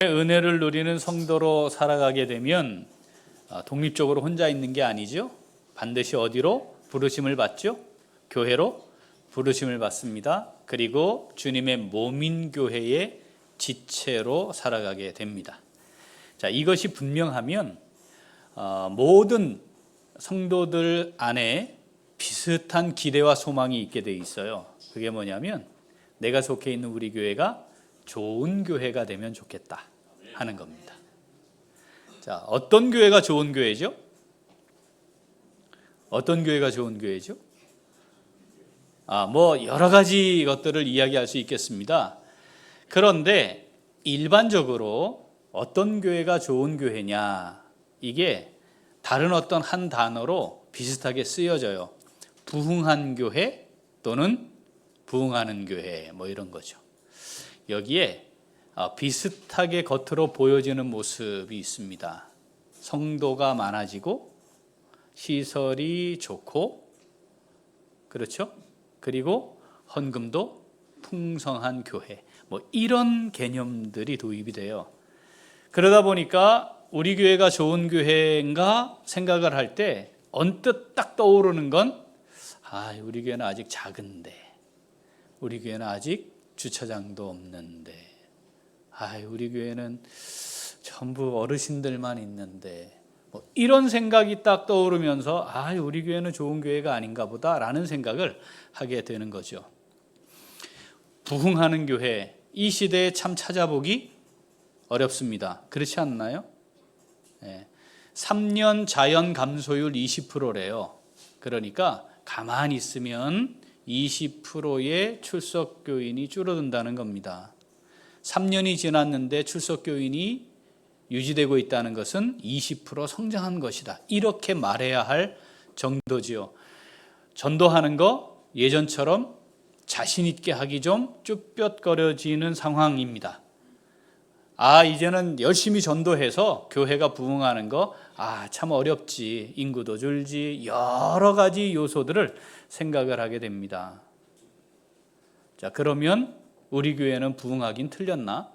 은혜를 누리는 성도로 살아가게 되면 독립적으로 혼자 있는 게 아니죠. 반드시 어디로 부르심을 받죠? 교회로 부르심을 받습니다. 그리고 주님의 몸인 교회의 지체로 살아가게 됩니다. 자, 이것이 분명하면 모든 성도들 안에 비슷한 기대와 소망이 있게 돼 있어요. 그게 뭐냐면 내가 속해 있는 우리 교회가 좋은 교회가 되면 좋겠다 하는 겁니다. 자, 어떤 교회가 좋은 교회죠? 어떤 교회가 좋은 교회죠? 여러 가지 것들을 이야기할 수 있겠습니다. 그런데 일반적으로 어떤 교회가 좋은 교회냐, 이게 다른 어떤 한 단어로 비슷하게 쓰여져요. 부흥한 교회 또는 부흥하는 교회, 이런 거죠. 여기에 비슷하게 겉으로 보여지는 모습이 있습니다. 성도가 많아지고 시설이 좋고, 그렇죠? 그리고 헌금도 풍성한 교회, 이런 개념들이 도입이 돼요. 그러다 보니까 우리 교회가 좋은 교회인가 생각을 할 때 언뜻 딱 떠오르는 건 우리 교회는 아직 작은데, 우리 교회는 아직 주차장도 없는데, 우리 교회는 전부 어르신들만 있는데, 이런 생각이 딱 떠오르면서 우리 교회는 좋은 교회가 아닌가 보다라는 생각을 하게 되는 거죠. 부흥하는 교회, 이 시대에 참 찾아보기 어렵습니다. 그렇지 않나요? 3년 자연 감소율 20%래요. 그러니까 가만히 있으면 20%의 출석 교인이 줄어든다는 겁니다. 3년이 지났는데 출석 교인이 유지되고 있다는 것은 20% 성장한 것이다, 이렇게 말해야 할 정도지요. 전도하는 거 예전처럼 자신 있게 하기 좀 쭈뼛거려지는 상황입니다. 이제는 열심히 전도해서 교회가 부흥하는 거 참 어렵지, 인구도 줄지, 여러 가지 요소들을 생각을 하게 됩니다. 자, 그러면 우리 교회는 부흥하긴 틀렸나?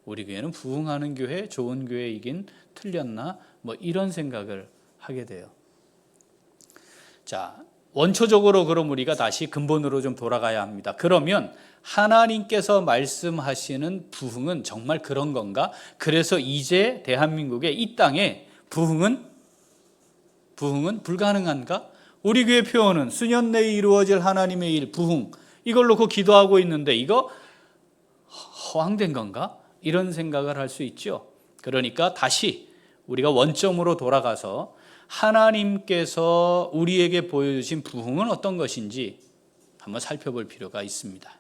우리 교회는 부흥하는 교회, 좋은 교회이긴 틀렸나? 이런 생각을 하게 돼요. 자, 원초적으로 그럼 우리가 다시 근본으로 좀 돌아가야 합니다. 그러면 하나님께서 말씀하시는 부흥은 정말 그런 건가? 그래서 이제 대한민국의 이 땅에 부흥은 불가능한가? 우리 교회 표현은 수년 내에 이루어질 하나님의 일, 부흥, 이걸 놓고 기도하고 있는데 이거 허황된 건가? 이런 생각을 할 수 있죠. 그러니까 다시 우리가 원점으로 돌아가서 하나님께서 우리에게 보여주신 부흥은 어떤 것인지 한번 살펴볼 필요가 있습니다.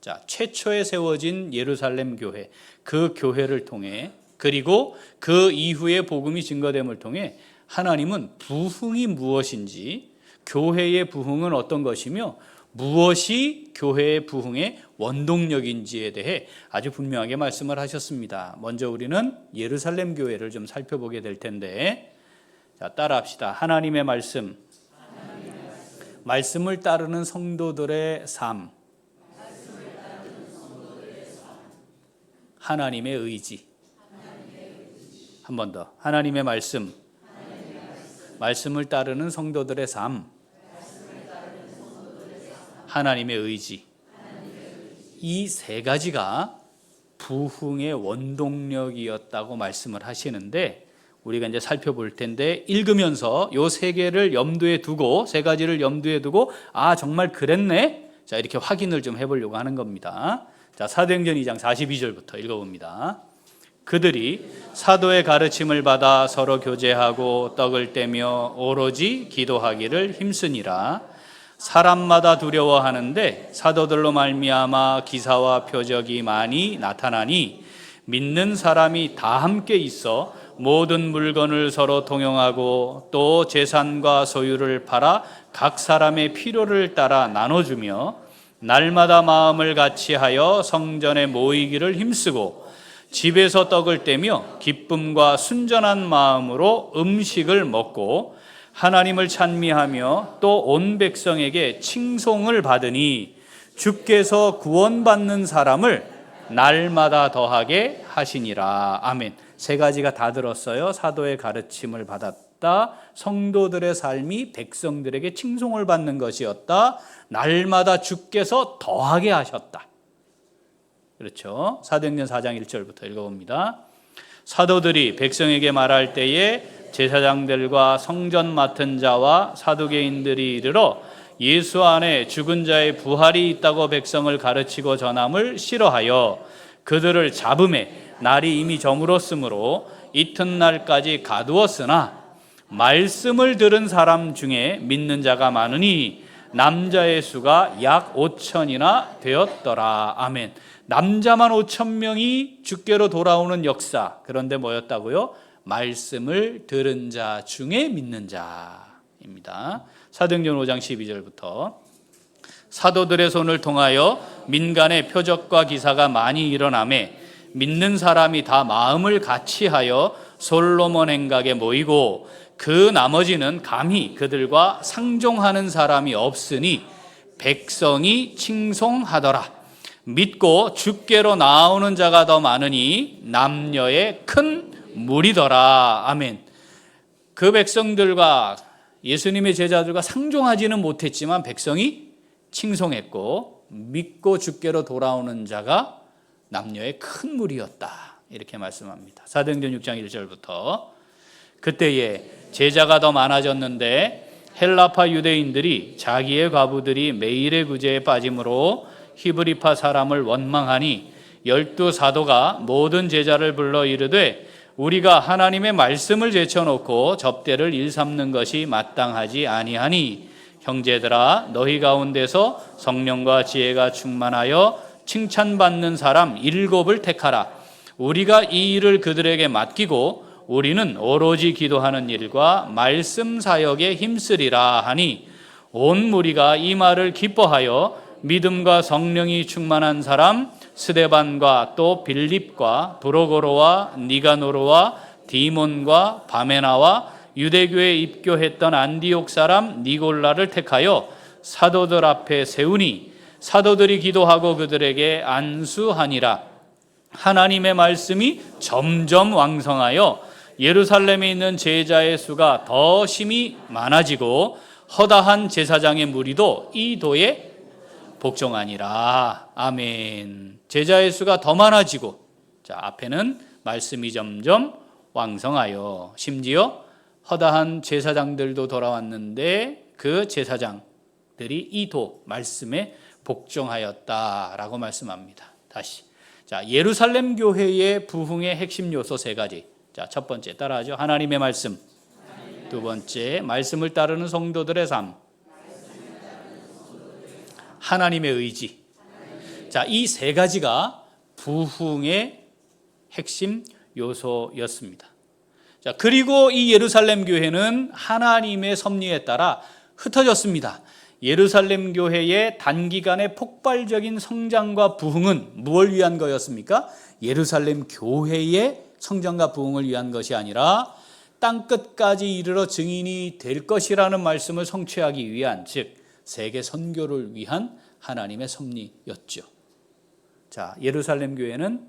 자, 최초에 세워진 예루살렘 교회, 그 교회를 통해, 그리고 그 이후에 복음이 증거됨을 통해 하나님은 부흥이 무엇인지, 교회의 부흥은 어떤 것이며 무엇이 교회의 부흥의 원동력인지에 대해 아주 분명하게 말씀을 하셨습니다. 먼저 우리는 예루살렘 교회를 좀 살펴보게 될 텐데, 자, 따라합시다. 하나님의 말씀, 말씀을 따르는 성도들의 삶, 하나님의 의지. 한 번 더. 하나님의 말씀, 말씀을 따르는 성도들의 삶, 하나님의 의지. 이 세 가지가 부흥의 원동력이었다고 말씀을 하시는데, 우리가 이제 살펴볼 텐데, 읽으면서 요 세 개를 염두에 두고, 세 가지를 염두에 두고 정말 그랬네, 자, 이렇게 확인을 좀 해보려고 하는 겁니다. 자, 사도행전 2장 42절부터 읽어봅니다. 그들이 사도의 가르침을 받아 서로 교제하고 떡을 떼며 오로지 기도하기를 힘쓰니라. 사람마다 두려워하는데 사도들로 말미암아 기사와 표적이 많이 나타나니 믿는 사람이 다 함께 있어 모든 물건을 서로 통용하고 또 재산과 소유를 팔아 각 사람의 필요를 따라 나눠주며 날마다 마음을 같이하여 성전에 모이기를 힘쓰고 집에서 떡을 떼며 기쁨과 순전한 마음으로 음식을 먹고 하나님을 찬미하며 또 온 백성에게 칭송을 받으니 주께서 구원받는 사람을 날마다 더하게 하시니라. 아멘. 세 가지가 다 들었어요. 사도의 가르침을 받았다. 성도들의 삶이 백성들에게 칭송을 받는 것이었다. 날마다 주께서 더하게 하셨다. 그렇죠. 사도행전 4장 1절부터 읽어봅니다. 사도들이 백성에게 말할 때에 제사장들과 성전 맡은 자와 사두개인들이 이르러 예수 안에 죽은 자의 부활이 있다고 백성을 가르치고 전함을 싫어하여 그들을 잡음에 날이 이미 저물었으므로 이튿날까지 가두었으나 말씀을 들은 사람 중에 믿는 자가 많으니 남자의 수가 약 5천이나 되었더라. 아멘. 남자만 5천 명이 주께로 돌아오는 역사. 그런데 뭐였다고요? 말씀을 들은 자 중에 믿는 자입니다. 사도행전 5장 12절부터 사도들의 손을 통하여 민간의 표적과 기사가 많이 일어나매 믿는 사람이 다 마음을 같이하여 솔로몬 행각에 모이고 그 나머지는 감히 그들과 상종하는 사람이 없으니 백성이 칭송하더라. 믿고 주께로 나오는 자가 더 많으니 남녀의 큰 무리더라. 아멘. 그 백성들과 예수님의 제자들과 상종하지는 못했지만 백성이 칭송했고 믿고 주께로 돌아오는 자가 남녀의 큰 무리였다. 이렇게 말씀합니다. 사도행전 6장 1절부터 그때에 제자가 더 많아졌는데 헬라파 유대인들이 자기의 과부들이 매일의 구제에 빠짐으로 히브리파 사람을 원망하니 12 사도가 모든 제자를 불러 이르되 우리가 하나님의 말씀을 제쳐놓고 접대를 일삼는 것이 마땅하지 아니하니 형제들아 너희 가운데서 성령과 지혜가 충만하여 칭찬받는 사람 7을 택하라. 우리가 이 일을 그들에게 맡기고 우리는 오로지 기도하는 일과 말씀 사역에 힘쓰리라 하니 온 무리가 이 말을 기뻐하여 믿음과 성령이 충만한 사람 스데반과 또 빌립과 브로고로와 니가노로와 디몬과 바메나와 유대교에 입교했던 안디옥 사람 니골라를 택하여 사도들 앞에 세우니 사도들이 기도하고 그들에게 안수하니라. 하나님의 말씀이 점점 왕성하여 예루살렘에 있는 제자의 수가 더 심히 많아지고 허다한 제사장의 무리도 이 도에 복종하니라. 아멘. 제자의 수가 더 많아지고 자 앞에는 말씀이 점점 왕성하여 심지어 허다한 제사장들도 돌아왔는데 그 제사장들이 이 도 말씀에 복종하였다라고 말씀합니다. 다시 자 예루살렘 교회의 부흥의 핵심 요소 세 가지. 자 첫 번째 따라하죠. 하나님의 말씀. 두 번째 말씀을 따르는 성도들의 삶. 하나님의 의지. 자, 이 세 가지가 부흥의 핵심 요소였습니다. 자, 그리고 이 예루살렘 교회는 하나님의 섭리에 따라 흩어졌습니다. 예루살렘 교회의 단기간의 폭발적인 성장과 부흥은 무엇을 위한 거였습니까? 예루살렘 교회의 성장과 부흥을 위한 것이 아니라 땅끝까지 이르러 증인이 될 것이라는 말씀을 성취하기 위한, 즉 세계 선교를 위한 하나님의 섭리였죠. 자, 예루살렘 교회는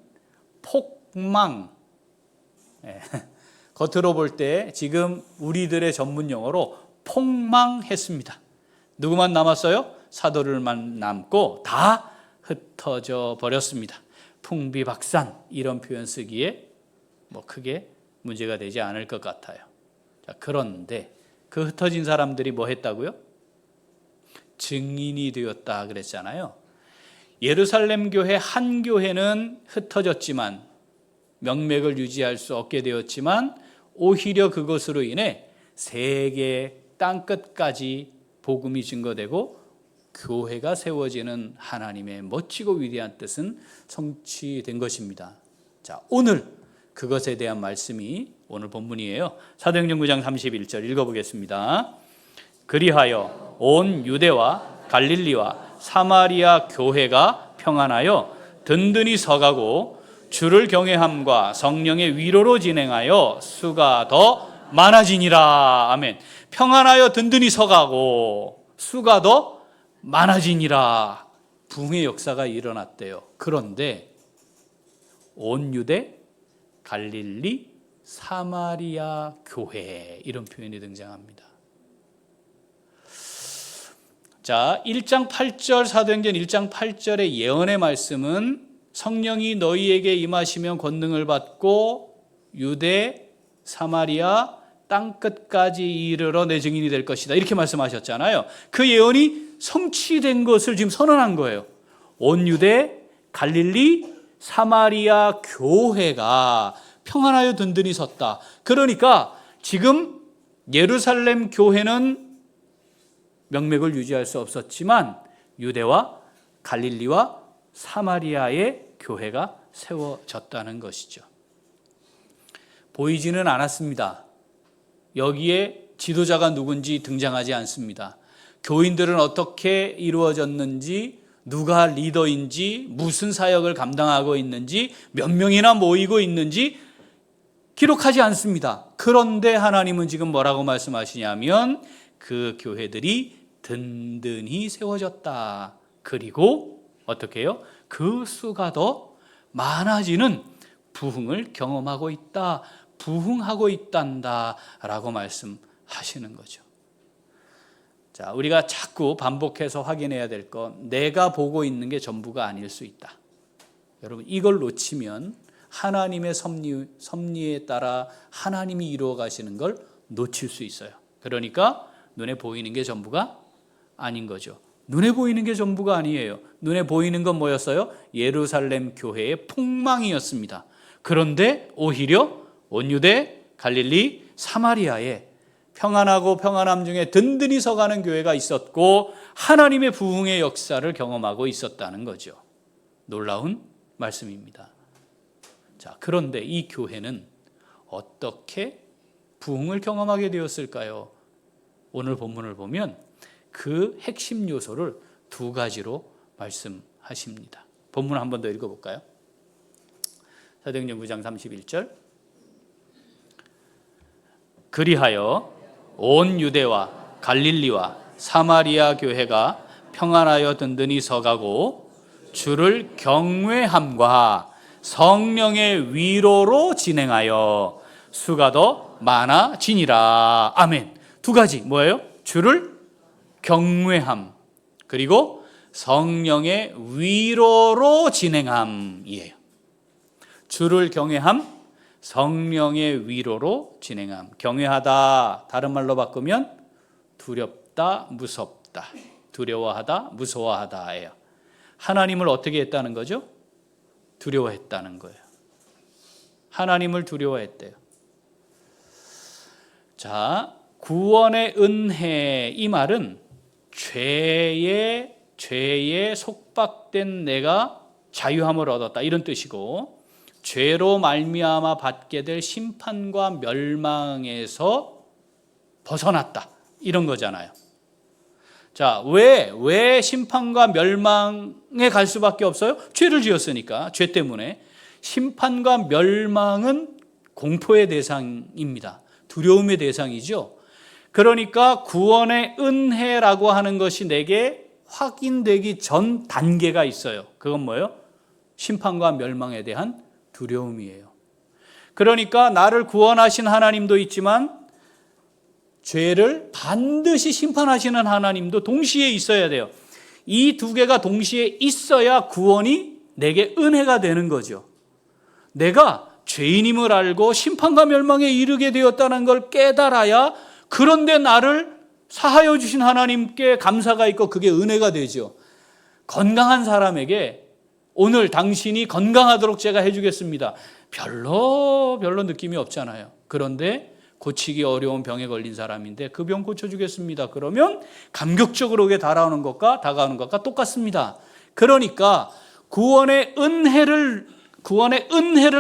폭망, 겉으로 볼 때 지금 우리들의 전문 용어로 폭망했습니다. 누구만 남았어요? 사도들만 남고 다 흩어져 버렸습니다. 풍비박산 이런 표현 쓰기에 뭐 크게 문제가 되지 않을 것 같아요. 자, 그런데 그 흩어진 사람들이 뭐 했다고요? 증인이 되었다 그랬잖아요. 예루살렘 교회 한 교회는 흩어졌지만 명맥을 유지할 수 없게 되었지만 오히려 그것으로 인해 세계 땅끝까지 복음이 증거되고 교회가 세워지는 하나님의 멋지고 위대한 뜻은 성취된 것입니다. 자, 오늘 그것에 대한 말씀이 오늘 본문이에요. 사도행전 9장 31절 읽어보겠습니다. 그리하여 온 유대와 갈릴리와 사마리아 교회가 평안하여 든든히 서가고 주를 경외함과 성령의 위로로 진행하여 수가 더 많아지니라. 아멘. 평안하여 든든히 서가고 수가 더 많아지니라. 부흥의 역사가 일어났대요. 그런데 온 유대, 갈릴리, 사마리아 교회 이런 표현이 등장합니다. 자, 1장 8절 사도행전 1장 8절의 예언의 말씀은 성령이 너희에게 임하시면 권능을 받고 유대, 사마리아, 땅끝까지 이르러 내 증인이 될 것이다. 이렇게 말씀하셨잖아요. 그 예언이 성취된 것을 지금 선언한 거예요. 온 유대, 갈릴리, 사마리아 교회가 평안하여 든든히 섰다. 그러니까 지금 예루살렘 교회는 명맥을 유지할 수 없었지만 유대와 갈릴리와 사마리아의 교회가 세워졌다는 것이죠. 보이지는 않았습니다. 여기에 지도자가 누군지 등장하지 않습니다. 교인들은 어떻게 이루어졌는지, 누가 리더인지, 무슨 사역을 감당하고 있는지, 몇 명이나 모이고 있는지 기록하지 않습니다. 그런데 하나님은 지금 뭐라고 말씀하시냐면 그 교회들이 든든히 세워졌다. 그리고 어떻게 해요? 그 수가 더 많아지는 부흥을 경험하고 있다. 부흥하고 있단다 라고 말씀하시는 거죠. 자, 우리가 자꾸 반복해서 확인해야 될 건 내가 보고 있는 게 전부가 아닐 수 있다. 여러분, 이걸 놓치면 하나님의 섭리에 따라 하나님이 이루어 가시는 걸 놓칠 수 있어요. 그러니까 눈에 보이는 게 전부가 아닌 거죠. 눈에 보이는 게 전부가 아니에요. 눈에 보이는 건 뭐였어요? 예루살렘 교회의 폭망이었습니다. 그런데 오히려 온 유대, 갈릴리, 사마리아에 평안하고 평안함 중에 든든히 서가는 교회가 있었고 하나님의 부흥의 역사를 경험하고 있었다는 거죠. 놀라운 말씀입니다. 자, 그런데 이 교회는 어떻게 부흥을 경험하게 되었을까요? 오늘 본문을 보면 그 핵심 요소를 두 가지로 말씀하십니다. 본문 한 번 더 읽어볼까요? 사도행전 9장 31절. 그리하여 온 유대와 갈릴리와 사마리아 교회가 평안하여 든든히 서가고 주를 경외함과 성령의 위로로 진행하여 수가 더 많아지니라. 아멘. 두 가지 뭐예요? 주를 경외함 그리고 성령의 위로로 진행함이에요. 주를 경외함, 성령의 위로로 진행함. 경외하다 다른 말로 바꾸면 두렵다, 무섭다. 두려워하다, 무서워하다예요. 하나님을 어떻게 했다는 거죠? 두려워했다는 거예요. 하나님을 두려워했대요. 자, 구원의 은혜 이 말은 죄에 속박된 내가 자유함을 얻었다 이런 뜻이고 죄로 말미암아 받게 될 심판과 멸망에서 벗어났다 이런 거잖아요. 자, 왜 심판과 멸망에 갈 수밖에 없어요? 죄를 지었으니까. 죄 때문에. 심판과 멸망은 공포의 대상입니다. 두려움의 대상이죠. 그러니까 구원의 은혜라고 하는 것이 내게 확인되기 전 단계가 있어요. 그건 뭐예요? 심판과 멸망에 대한 두려움이에요. 그러니까 나를 구원하신 하나님도 있지만 죄를 반드시 심판하시는 하나님도 동시에 있어야 돼요. 이 두 개가 동시에 있어야 구원이 내게 은혜가 되는 거죠. 내가 죄인임을 알고 심판과 멸망에 이르게 되었다는 걸 깨달아야 그런데 나를 사하여 주신 하나님께 감사가 있고 그게 은혜가 되죠. 건강한 사람에게 오늘 당신이 건강하도록 제가 해주겠습니다. 별로 느낌이 없잖아요. 그런데 고치기 어려운 병에 걸린 사람인데 그 병 고쳐주겠습니다. 그러면 감격적으로 그게 다가오는 것과 똑같습니다. 그러니까 구원의 은혜를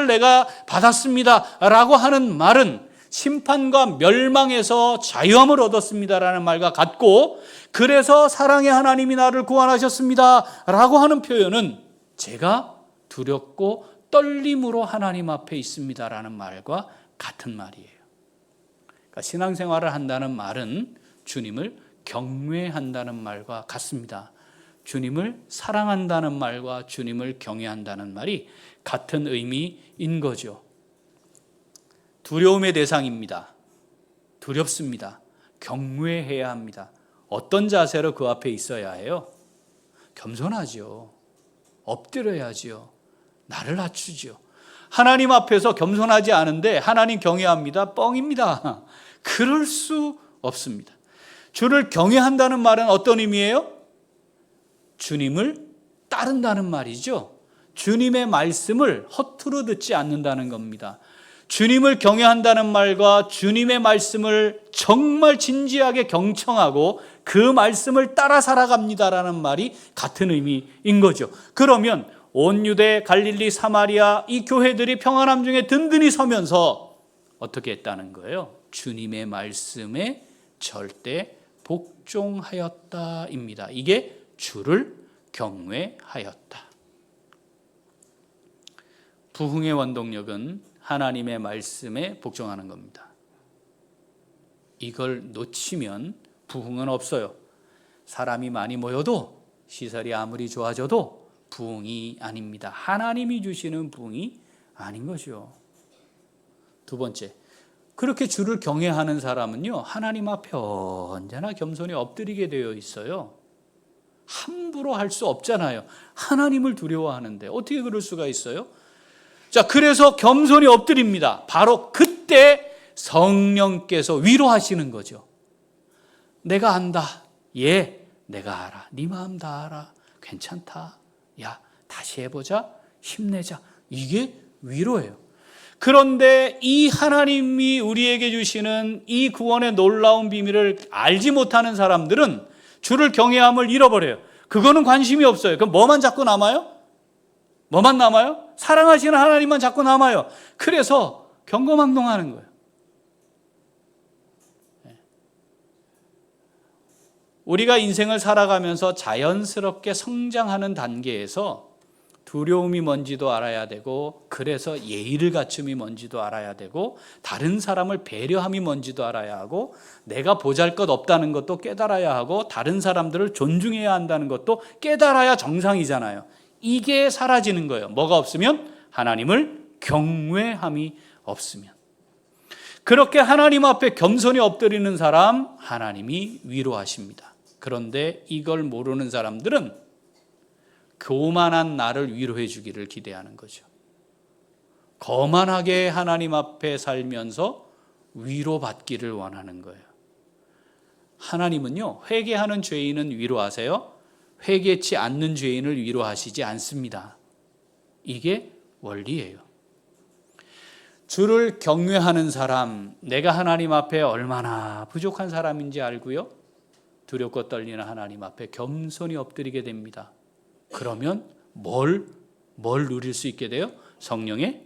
내가 받았습니다 라고 하는 말은 심판과 멸망에서 자유함을 얻었습니다라는 말과 같고 그래서 사랑의 하나님이 나를 구원하셨습니다 라고 하는 표현은 제가 두렵고 떨림으로 하나님 앞에 있습니다라는 말과 같은 말이에요. 그러니까 신앙생활을 한다는 말은 주님을 경외한다는 말과 같습니다. 주님을 사랑한다는 말과 주님을 경외한다는 말이 같은 의미인 거죠. 두려움의 대상입니다. 두렵습니다. 경외해야 합니다. 어떤 자세로 그 앞에 있어야 해요? 겸손하죠. 엎드려야지요. 나를 낮추죠. 하나님 앞에서 겸손하지 않은데 하나님 경외합니다. 뻥입니다. 그럴 수 없습니다. 주를 경외한다는 말은 어떤 의미예요? 주님을 따른다는 말이죠. 주님의 말씀을 허투루 듣지 않는다는 겁니다. 주님을 경외한다는 말과 주님의 말씀을 정말 진지하게 경청하고 그 말씀을 따라 살아갑니다라는 말이 같은 의미인 거죠. 그러면 온 유대, 갈릴리, 사마리아 이 교회들이 평안함 중에 든든히 서면서 어떻게 했다는 거예요? 주님의 말씀에 절대 복종하였다입니다. 이게 주를 경외하였다. 부흥의 원동력은 하나님의 말씀에 복종하는 겁니다. 이걸 놓치면 부흥은 없어요. 사람이 많이 모여도 시설이 아무리 좋아져도 부흥이 아닙니다. 하나님이 주시는 부흥이 아닌 거죠. 두 번째, 그렇게 주를 경외하는 사람은요, 하나님 앞에 언제나 겸손히 엎드리게 되어 있어요. 함부로 할 수 없잖아요. 하나님을 두려워하는데 어떻게 그럴 수가 있어요? 자, 그래서 겸손히 엎드립니다. 바로 그때 성령께서 위로하시는 거죠. 내가 안다. 예, 내가 알아. 네 마음 다 알아. 괜찮다. 야, 다시 해보자. 힘내자. 이게 위로예요. 그런데 이 하나님이 우리에게 주시는 이 구원의 놀라운 비밀을 알지 못하는 사람들은 주를 경외함을 잃어버려요. 그거는 관심이 없어요. 그럼 뭐만 자꾸 남아요? 뭐만 남아요? 사랑하시는 하나님만 자꾸 남아요. 그래서 경거망동하는 거예요. 우리가 인생을 살아가면서 자연스럽게 성장하는 단계에서 두려움이 뭔지도 알아야 되고, 그래서 예의를 갖춤이 뭔지도 알아야 되고, 다른 사람을 배려함이 뭔지도 알아야 하고, 내가 보잘것없다는 것도 깨달아야 하고, 다른 사람들을 존중해야 한다는 것도 깨달아야 정상이잖아요. 이게 사라지는 거예요. 뭐가 없으면? 하나님을 경외함이 없으면. 그렇게 하나님 앞에 겸손히 엎드리는 사람 하나님이 위로하십니다. 그런데 이걸 모르는 사람들은 교만한 나를 위로해 주기를 기대하는 거죠. 거만하게 하나님 앞에 살면서 위로받기를 원하는 거예요. 하나님은요, 회개하는 죄인은 위로하세요. 회개치 않는 죄인을 위로하시지 않습니다. 이게 원리예요. 주를 경외하는 사람, 내가 하나님 앞에 얼마나 부족한 사람인지 알고요, 두렵고 떨리는 하나님 앞에 겸손히 엎드리게 됩니다. 그러면 뭘 누릴 수 있게 돼요? 성령의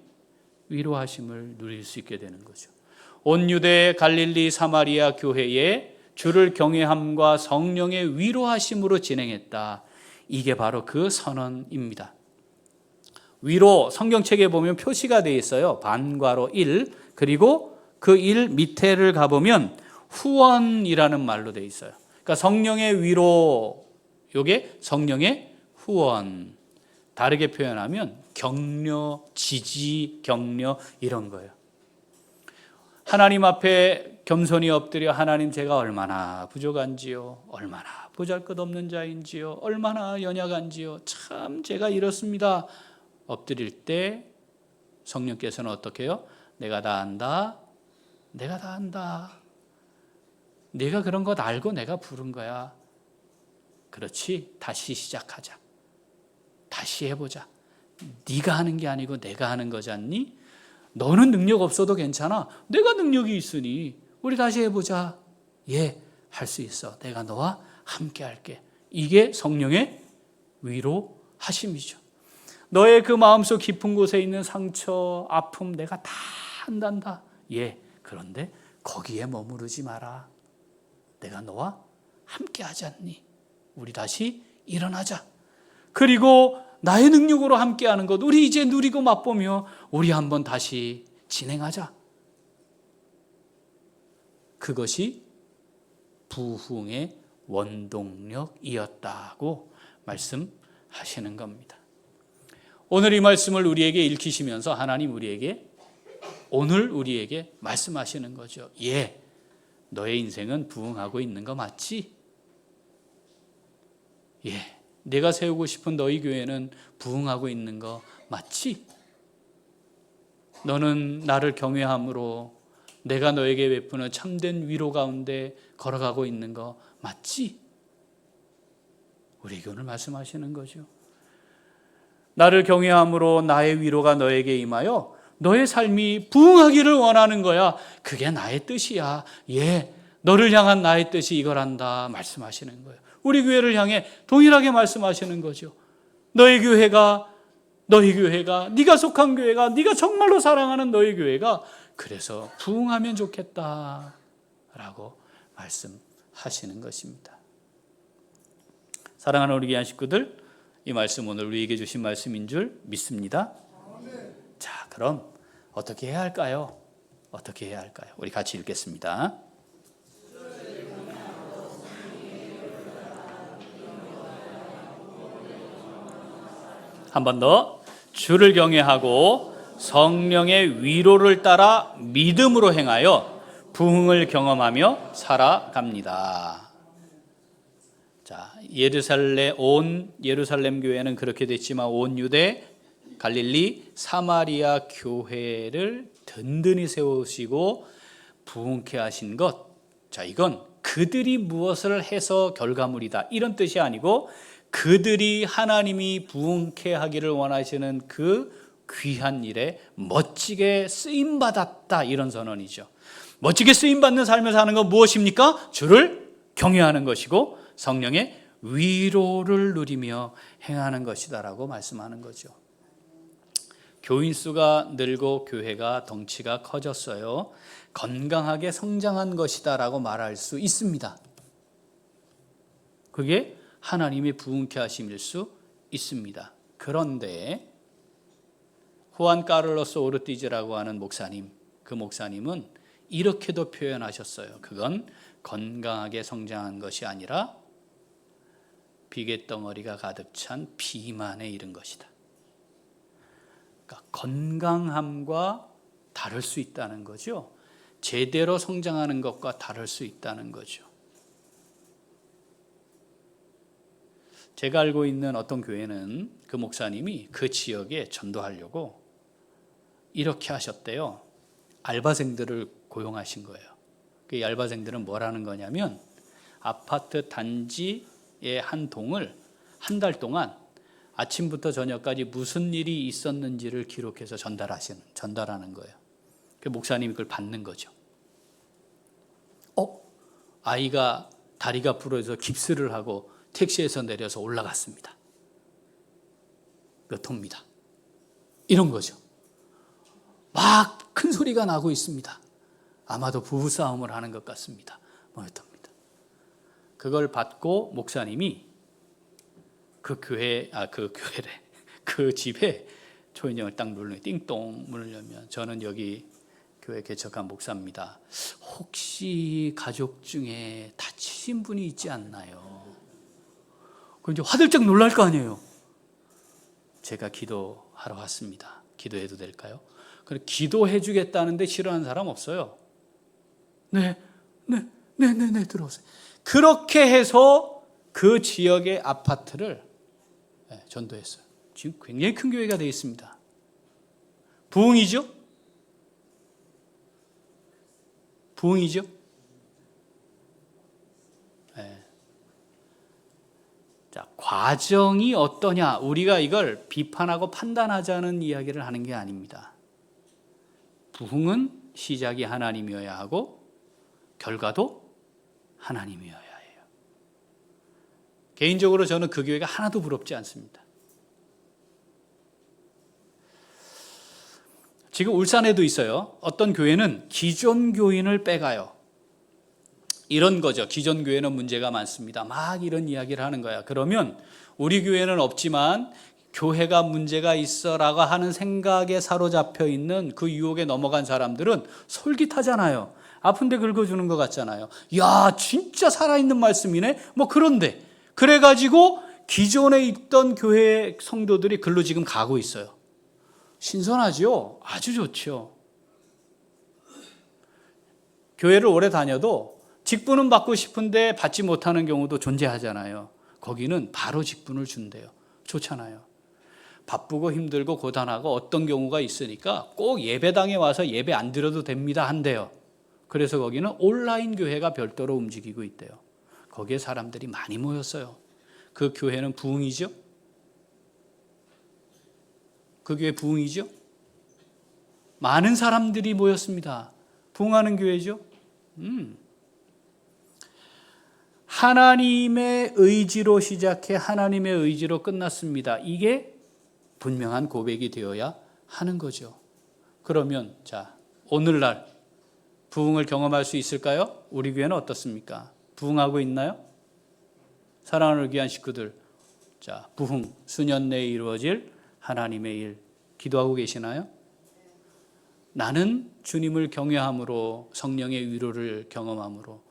위로하심을 누릴 수 있게 되는 거죠. 온 유대, 갈릴리, 사마리아 교회에 주를 경외함과 성령의 위로하심으로 진행했다. 이게 바로 그 선언입니다. 위로 성경책에 보면 표시가 되어 있어요. 반괄호 1, 그리고 그 1 밑에를 가보면 후원이라는 말로 되어 있어요. 그러니까 성령의 위로, 이게 성령의 후원. 다르게 표현하면 격려, 지지, 격려 이런 거예요. 하나님 앞에 겸손히 엎드려 하나님 제가 얼마나 부족한지요, 얼마나 보잘것없는 자인지요, 얼마나 연약한지요, 참 제가 이렇습니다. 엎드릴 때 성령께서는 어떻게 해요? 내가 다 안다. 내가 다 안다. 네가 그런 것 알고 내가 부른 거야. 그렇지, 다시 시작하자. 다시 해보자. 네가 하는 게 아니고 내가 하는 거잖니? 너는 능력 없어도 괜찮아. 내가 능력이 있으니 우리 다시 해보자. 예, 할 수 있어. 내가 너와 함께 할게. 이게 성령의 위로하심이죠. 너의 그 마음속 깊은 곳에 있는 상처, 아픔 내가 다 한단다. 예, 그런데 거기에 머무르지 마라. 내가 너와 함께 하지 않니? 우리 다시 일어나자. 그리고 나의 능력으로 함께하는 것 우리 이제 누리고 맛보며 우리 한번 다시 진행하자. 그것이 부흥의 원동력이었다고 말씀하시는 겁니다. 오늘 이 말씀을 우리에게 읽히시면서 하나님 오늘 우리에게 말씀하시는 거죠. 예, 너의 인생은 부흥하고 있는 거 맞지? 예, 내가 세우고 싶은 너희 교회는 부흥하고 있는 거 맞지? 너는 나를 경외함으로 내가 너에게 베푸는 참된 위로 가운데 걸어가고 있는 거 맞지? 우리에게 오늘 말씀하시는 거죠. 나를 경외함으로 나의 위로가 너에게 임하여 너의 삶이 부흥하기를 원하는 거야. 그게 나의 뜻이야. 예, 너를 향한 나의 뜻이 이거란다 말씀하시는 거예요. 우리 교회를 향해 동일하게 말씀하시는 거죠. 너희 교회가 네가 속한 교회가 네가 정말로 사랑하는 너희 교회가 그래서 부흥하면 좋겠다라고 말씀하시는 것입니다. 사랑하는 우리 귀한 식구들, 이 말씀 오늘 우리에게 주신 말씀인 줄 믿습니다. 자, 그럼 어떻게 해야 할까요? 어떻게 해야 할까요? 우리 같이 읽겠습니다. 한 번 더. 주를 경외하고 성령의 위로를 따라 믿음으로 행하여 부흥을 경험하며 살아갑니다. 자, 온 예루살렘 교회는 그렇게 됐지만 온 유대, 갈릴리, 사마리아 교회를 든든히 세우시고 부흥케 하신 것. 자, 이건 그들이 무엇을 해서 결과물이다 이런 뜻이 아니고 그들이 하나님이 부흥케 하기를 원하시는 그 귀한 일에 멋지게 쓰임받았다 이런 선언이죠. 멋지게 쓰임받는 삶을 사는 건 무엇입니까? 주를 경외하는 것이고 성령의 위로를 누리며 행하는 것이다라고 말씀하는 거죠. 교인 수가 늘고 교회가 덩치가 커졌어요. 건강하게 성장한 것이다라고 말할 수 있습니다. 그게 하나님의 부흥케 하심일 수 있습니다. 그런데 후안 카를로스 오르티즈라고 하는 목사님, 그 목사님은 이렇게도 표현하셨어요. 그건 건강하게 성장한 것이 아니라 비계덩어리가 가득 찬 비만에 이른 것이다. 그러니까 건강함과 다를 수 있다는 거죠. 제대로 성장하는 것과 다를 수 있다는 거죠. 제가 알고 있는 어떤 교회는 그 목사님이 그 지역에 전도하려고 이렇게 하셨대요. 알바생들을 고용하신 거예요. 그 알바생들은 뭘 하는 거냐면 아파트 단지의 한 동을 한 달 동안 아침부터 저녁까지 무슨 일이 있었는지를 기록해서 전달하는 거예요. 그 목사님이 그걸 받는 거죠. 아이가 다리가 부러져서 깁스를 하고 택시에서 내려서 올라갔습니다. 몇 호입니다. 이런 거죠. 막 큰 소리가 나고 있습니다. 아마도 부부싸움을 하는 것 같습니다. 몇 호입니다. 그걸 받고 목사님이 그 집에 초인종을 딱 누르면 띵동 문을 열면 저는 여기 교회 개척한 목사입니다. 혹시 가족 중에 다치신 분이 있지 않나요? 그럼 이제 화들짝 놀랄 거 아니에요. 제가 기도하러 왔습니다. 기도해도 될까요? 그럼 기도해 주겠다는데 싫어하는 사람 없어요. 네, 들어오세요. 그렇게 해서 그 지역의 아파트를 전도했어요. 지금 굉장히 큰 교회가 되어 있습니다. 부흥이죠? 부흥이죠? 자, 과정이 어떠냐? 우리가 이걸 비판하고 판단하자는 이야기를 하는 게 아닙니다. 부흥은 시작이 하나님이어야 하고 결과도 하나님이어야 해요. 개인적으로 저는 그 교회가 하나도 부럽지 않습니다. 지금 울산에도 있어요. 어떤 교회는 기존 교인을 빼가요. 이런 거죠. 기존 교회는 문제가 많습니다. 막 이런 이야기를 하는 거야. 그러면 우리 교회는 없지만 교회가 문제가 있어라고 하는 생각에 사로잡혀 있는 그 유혹에 넘어간 사람들은 솔깃하잖아요. 아픈데 긁어주는 것 같잖아요. 야, 진짜 살아있는 말씀이네. 그런데 그래가지고 기존에 있던 교회 성도들이 글로 지금 가고 있어요. 신선하죠? 아주 좋죠. 교회를 오래 다녀도 직분은 받고 싶은데 받지 못하는 경우도 존재하잖아요. 거기는 바로 직분을 준대요. 좋잖아요. 바쁘고 힘들고 고단하고 어떤 경우가 있으니까 꼭 예배당에 와서 예배 안 드려도 됩니다 한대요. 그래서 거기는 온라인 교회가 별도로 움직이고 있대요. 거기에 사람들이 많이 모였어요. 그 교회는 부흥이죠? 그 교회 부흥이죠? 많은 사람들이 모였습니다. 부흥하는 교회죠? 하나님의 의지로 시작해 하나님의 의지로 끝났습니다. 이게 분명한 고백이 되어야 하는 거죠. 그러면 자, 오늘날 부흥을 경험할 수 있을까요? 우리 교회는 어떻습니까? 부흥하고 있나요? 사랑하는 귀한 식구들, 자, 부흥 수년 내에 이루어질 하나님의 일 기도하고 계시나요? 나는 주님을 경외함으로 성령의 위로를 경험함으로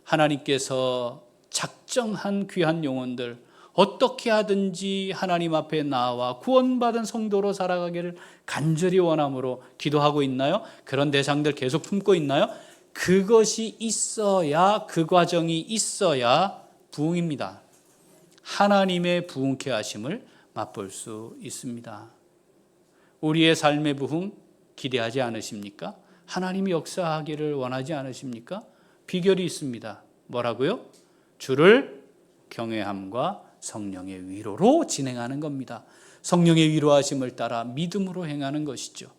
하나님께서 작정한 귀한 영혼들 어떻게 하든지 하나님 앞에 나와 구원받은 성도로 살아가기를 간절히 원함으로 기도하고 있나요? 그런 대상들 계속 품고 있나요? 그것이 있어야, 그 과정이 있어야 부흥입니다. 하나님의 부흥케 하심을 맛볼 수 있습니다. 우리의 삶의 부흥 기대하지 않으십니까? 하나님이 역사하기를 원하지 않으십니까? 비결이 있습니다. 뭐라고요? 주를 경외함과 성령의 위로로 진행하는 겁니다. 성령의 위로하심을 따라 믿음으로 행하는 것이죠.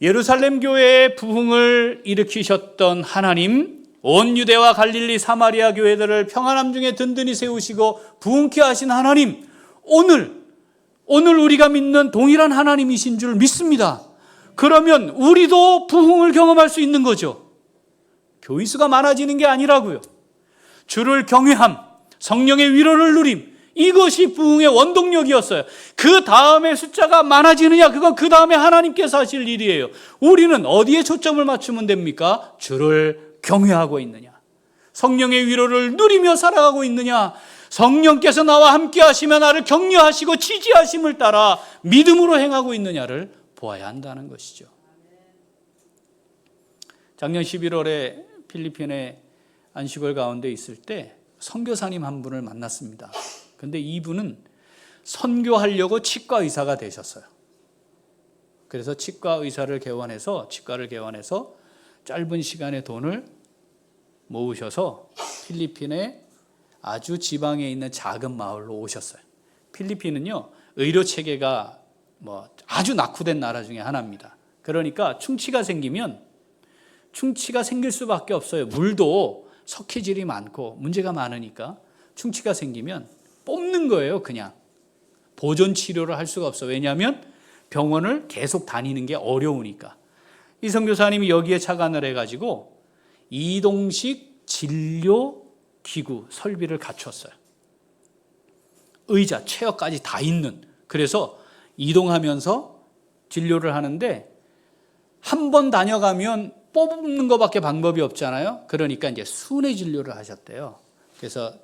예루살렘 교회의 부흥을 일으키셨던 하나님, 온 유대와 갈릴리 사마리아 교회들을 평안함 중에 든든히 세우시고 부흥케 하신 하나님, 오늘 우리가 믿는 동일한 하나님이신 줄 믿습니다. 그러면 우리도 부흥을 경험할 수 있는 거죠. 교회수가 많아지는 게 아니라고요. 주를 경외함, 성령의 위로를 누림, 이것이 부흥의 원동력이었어요. 그 다음에 숫자가 많아지느냐, 그건 그 다음에 하나님께서 하실 일이에요. 우리는 어디에 초점을 맞추면 됩니까? 주를 경외하고 있느냐, 성령의 위로를 누리며 살아가고 있느냐, 성령께서 나와 함께 하시며 나를 격려하시고 지지하심을 따라 믿음으로 행하고 있느냐를 보아야 한다는 것이죠. 작년 11월에 필리핀에 안식월 가운데 있을 때 선교사님 한 분을 만났습니다. 근데 이분은 선교하려고 치과 의사가 되셨어요. 그래서 치과를 개원해서 짧은 시간에 돈을 모으셔서 필리핀의 아주 지방에 있는 작은 마을로 오셨어요. 필리핀은요, 의료 체계가 아주 낙후된 나라 중에 하나입니다. 그러니까 충치가 생길 수밖에 없어요. 물도 석회질이 많고 문제가 많으니까 충치가 생기면 뽑는 거예요. 그냥 보존 치료를 할 수가 없어요. 왜냐하면 병원을 계속 다니는 게 어려우니까. 이 선교사님이 여기에 착안을 해가지고 이동식 진료 기구 설비를 갖췄어요. 의자, 체어까지 다 있는. 그래서 이동하면서 진료를 하는데 한 번 다녀가면 뽑는 것밖에 방법이 없잖아요. 그러니까 이제 순회 진료를 하셨대요. 그래서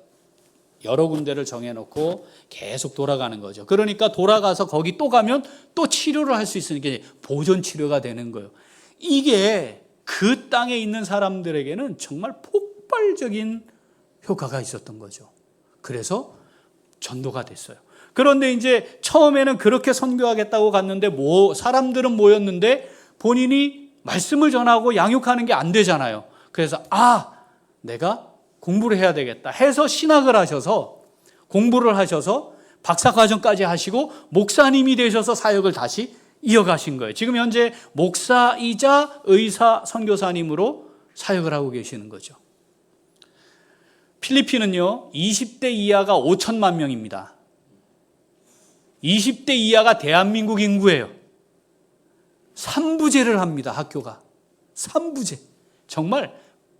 여러 군데를 정해놓고 계속 돌아가는 거죠. 그러니까 돌아가서 거기 또 가면 또 치료를 할 수 있으니까 보존 치료가 되는 거예요. 이게 그 땅에 있는 사람들에게는 정말 폭발적인 효과가 있었던 거죠. 그래서 전도가 됐어요. 그런데 이제 처음에는 그렇게 선교하겠다고 갔는데 사람들은 모였는데 본인이 말씀을 전하고 양육하는 게 안 되잖아요. 그래서 내가 공부를 해야 되겠다 해서 신학을 하셔서 공부를 하셔서 박사과정까지 하시고 목사님이 되셔서 사역을 다시 이어가신 거예요. 지금 현재 목사이자 의사 선교사님으로 사역을 하고 계시는 거죠. 필리핀은요, 20대 이하가 5천만 명입니다. 20대 이하가 대한민국 인구예요. 3부제를 합니다. 학교가 3부제. 정말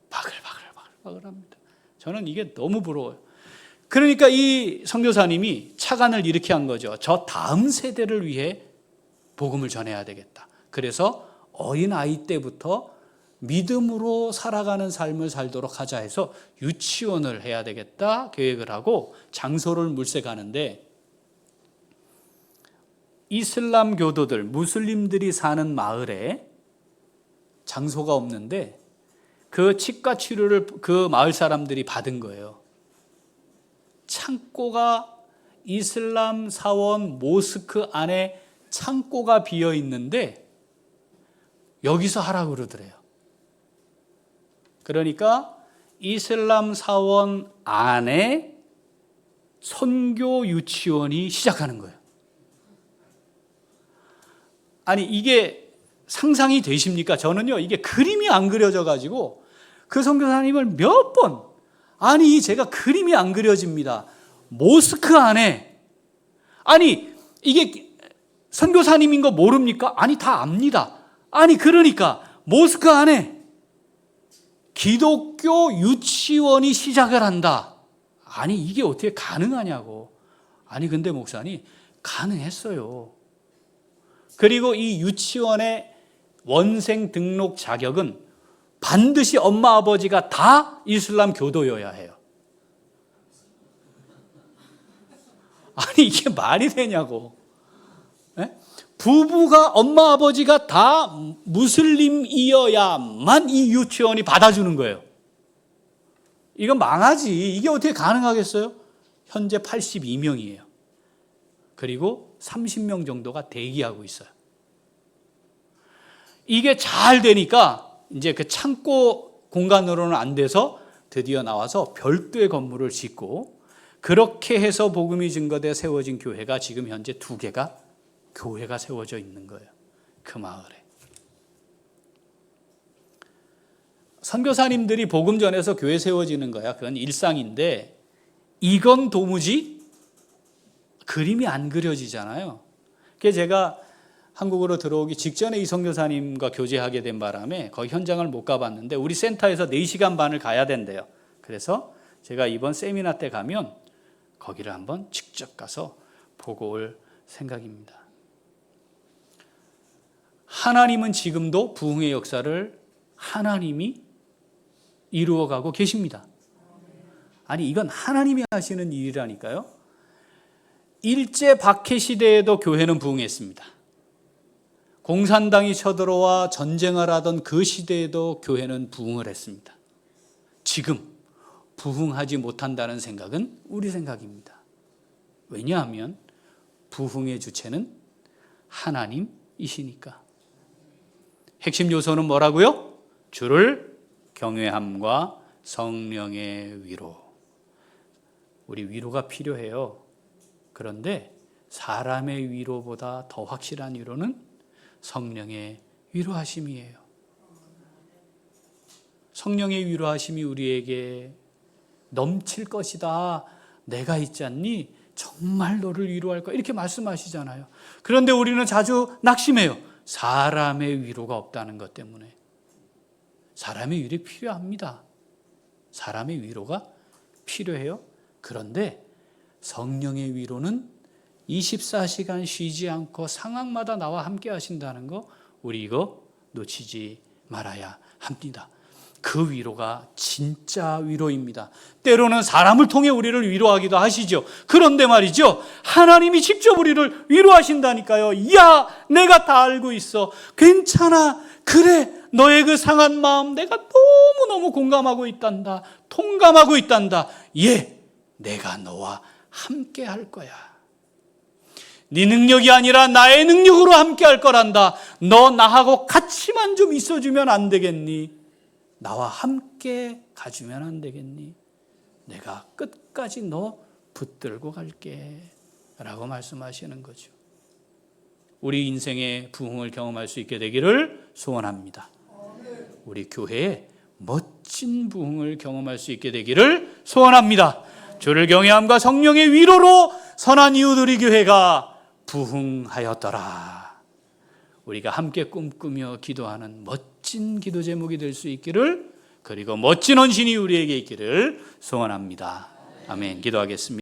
바글바글합니다. 저는 이게 너무 부러워요. 그러니까 이 선교사님이 착안을 이렇게 한 거죠. 저 다음 세대를 위해 복음을 전해야 되겠다. 그래서 어린 아이 때부터 믿음으로 살아가는 삶을 살도록 하자 해서 유치원을 해야 되겠다 계획을 하고 장소를 물색하는데, 이슬람 교도들, 무슬림들이 사는 마을에 장소가 없는데 그 치과 치료를 그 마을 사람들이 받은 거예요. 창고가, 이슬람 사원 모스크 안에 창고가 비어 있는데 여기서 하라고 그러더래요. 그러니까 이슬람 사원 안에 선교 유치원이 시작하는 거예요. 아니, 이게 상상이 되십니까? 저는요, 이게 그림이 안 그려져 가지고 그 선교사님을 몇 번, 아니 제가 그림이 안 그려집니다. 모스크 안에, 아니 이게 선교사님인 거 모릅니까? 아니 다 압니다. 아니 그러니까 모스크 안에 기독교 유치원이 시작을 한다. 아니 이게 어떻게 가능하냐고. 아니 근데 목사님, 가능했어요. 그리고 이 유치원의 원생 등록 자격은 반드시 엄마 아버지가 다 이슬람 교도여야 해요. 아니 이게 말이 되냐고. 네? 부부가, 엄마 아버지가 다 무슬림이어야만 이 유치원이 받아주는 거예요. 이건 망하지. 이게 어떻게 가능하겠어요? 현재 82명이에요. 그리고 30명 정도가 대기하고 있어요. 이게 잘 되니까 이제 그 창고 공간으로는 안 돼서 드디어 나와서 별도의 건물을 짓고, 그렇게 해서 복음이 증거돼 세워진 교회가 지금 현재 2개가 교회가 세워져 있는 거예요. 그 마을에. 선교사님들이 복음 전해서 교회 세워지는 거야. 그건 일상인데 이건 도무지 그림이 안 그려지잖아요. 그래서 제가 한국으로 들어오기 직전에 이 선교사님과 교제하게 된 바람에 거기 현장을 못 가봤는데 우리 센터에서 4시간 반을 가야 된대요. 그래서 제가 이번 세미나 때 가면 거기를 한번 직접 가서 보고 올 생각입니다. 하나님은 지금도 부흥의 역사를 하나님이 이루어가고 계십니다. 아니 이건 하나님이 하시는 일이라니까요. 일제 박해 시대에도 교회는 부흥했습니다. 공산당이 쳐들어와 전쟁을 하던 그 시대에도 교회는 부흥을 했습니다. 지금 부흥하지 못한다는 생각은 우리 생각입니다. 왜냐하면 부흥의 주체는 하나님이시니까. 핵심 요소는 뭐라고요? 주를 경외함과 성령의 위로. 우리 위로가 필요해요. 그런데 사람의 위로보다 더 확실한 위로는 성령의 위로하심이에요. 성령의 위로하심이 우리에게 넘칠 것이다. 내가 있지 않니? 정말 너를 위로할 거야. 이렇게 말씀하시잖아요. 그런데 우리는 자주 낙심해요. 사람의 위로가 없다는 것 때문에. 사람의 위로 필요합니다. 사람의 위로가 필요해요. 그런데 성령의 위로는 24시간 쉬지 않고 상황마다 나와 함께 하신다는 거, 우리 이거 놓치지 말아야 합니다. 그 위로가 진짜 위로입니다. 때로는 사람을 통해 우리를 위로하기도 하시죠. 그런데 말이죠, 하나님이 직접 우리를 위로하신다니까요. 야, 내가 다 알고 있어. 괜찮아. 그래, 너의 그 상한 마음 내가 너무너무 공감하고 있단다. 통감하고 있단다. 예, 내가 너와 함께 할 거야. 네 능력이 아니라 나의 능력으로 함께 할 거란다. 너 나하고 같이만 좀 있어주면 안 되겠니? 나와 함께 가주면 안 되겠니? 내가 끝까지 너 붙들고 갈게 라고 말씀하시는 거죠. 우리 인생의 부흥을 경험할 수 있게 되기를 소원합니다. 우리 교회에 멋진 부흥을 경험할 수 있게 되기를 소원합니다. 주를 경외함과 성령의 위로로 선한 이웃우리 교회가 부흥하였더라. 우리가 함께 꿈꾸며 기도하는 멋진 기도 제목이 될 수 있기를, 그리고 멋진 헌신이 우리에게 있기를 소원합니다. 아멘. 기도하겠습니다.